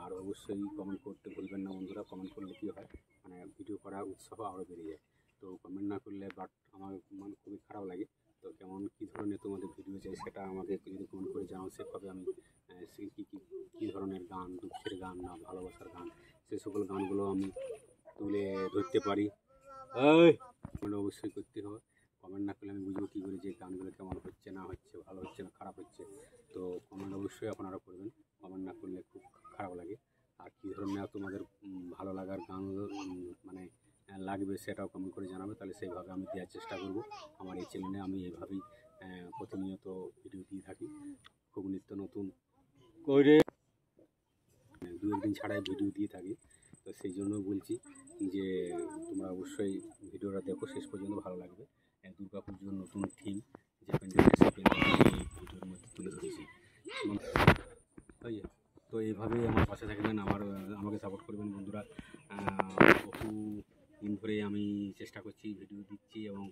আর অবশ্যই কমেন্ট করতে ভুলবেন না বন্ধুরা। কমেন্ট করলে কী হয়, মানে ভিডিও করার উৎসাহ আরও বেড়ে যায়। তো কমেন্ট না করলে বাট আমার মানে খুবই খারাপ লাগে। তো কেমন কী ধরনের তোমাদের ভিডিও চাই সেটা আমাকে যদি কমেন্ট করে জানাও, সেভাবে আমি কী ধরনের গান, দুঃখের গান না ভালোবাসার গান, সে সকল গানগুলো আমি তুলে ধরতে পারি। কমেন্ট অবশ্যই করতে হবে। কমেন্ট না করলে আমি বুঝবো কী করে যে গানগুলো কেমন হচ্ছে না হচ্ছে, ভালো হচ্ছে না খারাপ হচ্ছে। তো কমেন্ট অবশ্যই আপনারা করবেন, কমেন্ট না করলে খুব খারাপ লাগে। আর কী ধরনের তোমাদের ভালো লাগার গান মানে লাগবে সেটাও কমেন্ট করে জানাবে, তাহলে সেইভাবে আমি দেওয়ার চেষ্টা করব। আমার এই চ্যানেলে আমি এইভাবেই প্রতিনিয়ত ভিডিও দিয়ে থাকি, খুব নিত্য নতুন করে দু একদিন ছাড়াই ভিডিও দিয়ে থাকি। তো সেই জন্য বলছি যে তোমরা অবশ্যই ভিডিওটা দেখো শেষ পর্যন্ত, ভালো লাগবে। দুর্গাপুজোর নতুন থিম যে প্যান্ডেল ভিডিওর মধ্যে তুলে ধরেছি। তো এইভাবেই আমার পাশে থাকবেন, আমাকে সাপোর্ট করবেন বন্ধুরা। বহু দিন ধরে আমি চেষ্টা করছি, ভিডিও দিচ্ছি এবং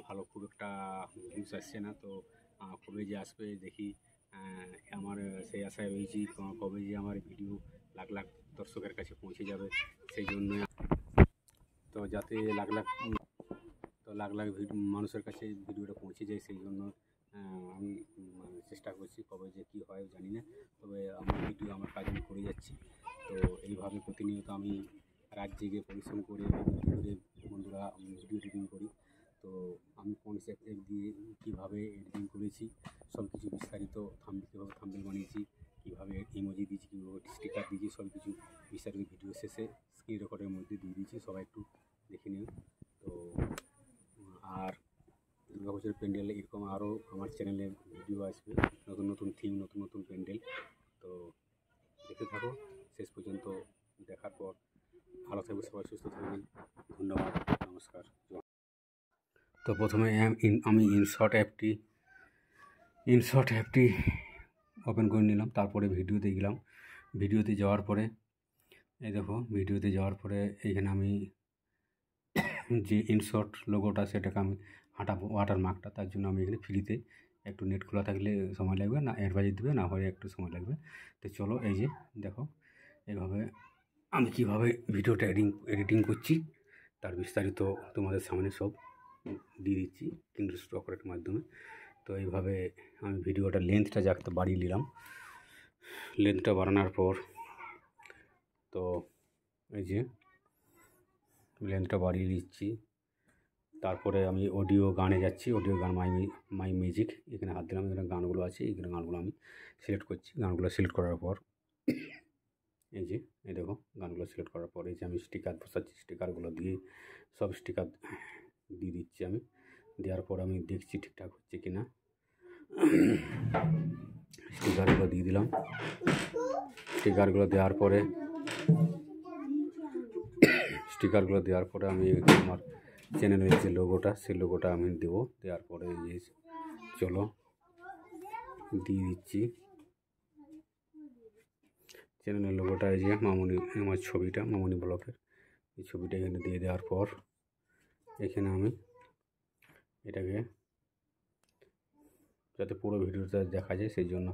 ভালো খুব একটা ভিউজ আসছে না। তো কবে যে আসবে দেখি, আমার সেই আশায় রয়েছি কবে যে আমার ভিডিও লাখ লাখ দর্শকের কাছে পৌঁছে যাবে। সেই জন্য তো যাতে লাখ লাখ মানুষের কাছে ভিডিওটা পৌঁছে যায়, সেই জন্য আমি চেষ্টা করছি। কবে যে কী হয় জানি না, তবে আমার ভিডিও আমার কাজ আমি করে যাচ্ছি। তো এইভাবে প্রতিনিয়ত আমি রাত জেগে পরিশ্রম করে বন্ধুরা ভিডিও এডিটিং করি। তো আমি কোন অ্যাপ দিয়ে কীভাবে এডিটিং করেছি সব কিছু বিস্তারিত, কীভাবে থাম্বনেল বানিয়েছি, কীভাবে ইমোজি দিয়েছি, কীভাবে স্টিকার দিয়েছি, সব কিছু বিস্তারিত ভিডিও শেষে স্ক্রিন রেকর্ডের মধ্যে দিয়ে দিয়েছি, সবাই একটু দেখে নিন। তো আর দুর্গাপুজোর প্যান্ডেল এরকম আরও আমার চ্যানেলে ভিডিও আসবে, নতুন নতুন থিম, নতুন নতুন প্যান্ডেল। তো দেখতে থাকো শেষ পর্যন্ত, দেখার পর ভালো থাকবে সবাই, সুস্থ থাকবেন। ধন্যবাদ, নমস্কার। তো প্রথমে আমি ইনশর্ট অ্যাপটি ওপেন করে নিলাম, তারপরে ভিডিওতে গেলাম। ভিডিওতে যাওয়ার পরে এই দেখো, ভিডিওতে যাওয়ার পরে এইখানে আমি যে ইনশর্ট লোগোটা সেটাকে আমি হাঁটাবো, ওয়াটারমার্কটা, তার জন্য আমি এখানে ফ্রিতে একটু নেট খোলা থাকলে সময় লাগবে না, অ্যাডভাইস দেবে না হলে একটু সময় লাগবে। তো চলো, এই যে দেখো এইভাবে আমি কীভাবে ভিডিওটা এডিটিং করছি তার বিস্তারিত তোমাদের সামনে সব দিয়ে দিচ্ছি কিন্ডার স্টকের মাধ্যমে। তো এইভাবে আমি ভিডিওটা লেন্থটা যাকে বাড়িয়ে নিলাম, লেন্থটা বাড়ানোর পর তো এই যে লেন্থটা বাড়িয়ে দিচ্ছি। তারপরে আমি অডিও গানে যাচ্ছি, অডিও গান মাই মিউজিক, এখানে হাত দিলাম, এখানে গানগুলো আছে, এইখানে গানগুলো আমি সিলেক্ট করছি। গানগুলো সিলেক্ট করার পর এই যে এই দেখো গানগুলো সিলেক্ট করার পর এই যে আমি স্টিকার বসাচ্ছি, স্টিকারগুলো দিয়ে সব স্টিকার দিয়ে দিচ্ছি আমি। দেওয়ার পর আমি দেখছি ঠিকঠাক হচ্ছে কি না, স্টিকারগুলো দিয়ে দিলাম। স্টিকারগুলো দেওয়ার পরে আমি আমার চ্যানেলের যে লোগোটা সেই লোগোটা আমি দেবো। দেওয়ার পরে এই যে চলো দিয়ে দিচ্ছি চ্যানেলের লোগোটা, এই যে মামুনি আমার ছবিটা, মামুনি ব্লগের এই ছবিটা এখানে দিয়ে দেওয়ার পর এখানে আমি এটাকে যাতে পুরো ভিডিওটা দেখা যায় সেই জন্য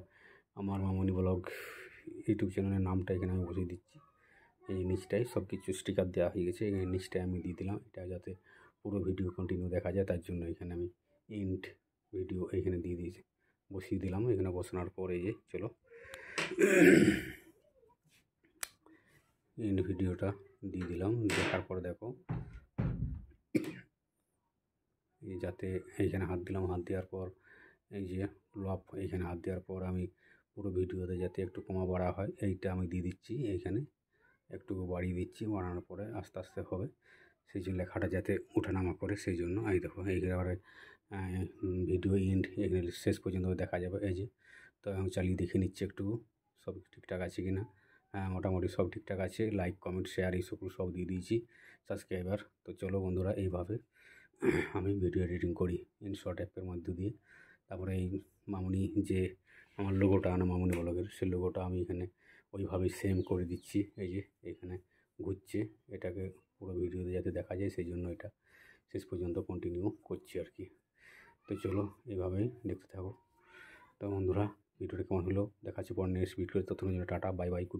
আমার মামুনি ব্লগ ইউটিউব চ্যানেলের নামটা এখানে আমি বসিয়ে দিচ্ছি। এই নিচটায় সব কিছু স্টিকার দেওয়া হয়ে গেছে, এখানে নিচটায় আমি দিয়ে দিলাম। এটা যাতে পুরো ভিডিও কন্টিনিউ দেখা যায় তার জন্য এখানে আমি এন্ড ভিডিও এখানে দিয়ে দিয়েছি, বসিয়ে দিলাম। এখানে বসানোর পর এই যে চলো এন্ড ভিডিওটা দিয়ে দিলাম। দেখার পর দেখো এই যাতে এইখানে হাত দিলাম, হাত দেওয়ার পর এই যে লপ এইখানে হাত দেওয়ার পর আমি পুরো ভিডিওতে যাতে একটু কমা বাড়া হয় এইটা আমি দিয়ে দিচ্ছি। এইখানে একটু বাড়িয়ে দিচ্ছি, বাড়ানোর পরে আস্তে আস্তে হবে, সেই জন্য লেখাটা যাতে ওঠানামা করে সেই জন্য। এই দেখো এইবারে ভিডিও এন্ড এখানে শেষ পর্যন্ত দেখা যাবে। এই যে তো আমি চালিয়ে দেখে নিচ্ছি একটু সব ঠিকঠাক আছে কি না। হ্যাঁ, মোটামুটি সব ঠিকঠাক আছে। লাইক কমেন্ট শেয়ার এই সব দিয়ে দিয়েছি, সাবস্ক্রাইবার। তো চলো বন্ধুরা, এইভাবে আমি ভিডিও এডিটিং করি ইনশর্ট অ্যাপের মধ্যে দিয়ে। তারপরে এই মামুনি যে আমার লোগোটা আনা মামুনি ব্লগের, সেই লোগোটা আমি এখানে ওইভাবেই সেম করে দিচ্ছি। এই যে এখানে ঘুরছে, এটাকে পুরো ভিডিওতে যাতে দেখা যায় সেই জন্য এটা শেষ পর্যন্ত কন্টিনিউ করছি আর কি। তো চলো এইভাবেই দেখতে থাকো। তো বন্ধুরা, ভিডিওটা কেমন হলো দেখাচ্ছি পর নেক্সট ভিডিওতে। ততক্ষণের জন্য টাটা, বাই বাই।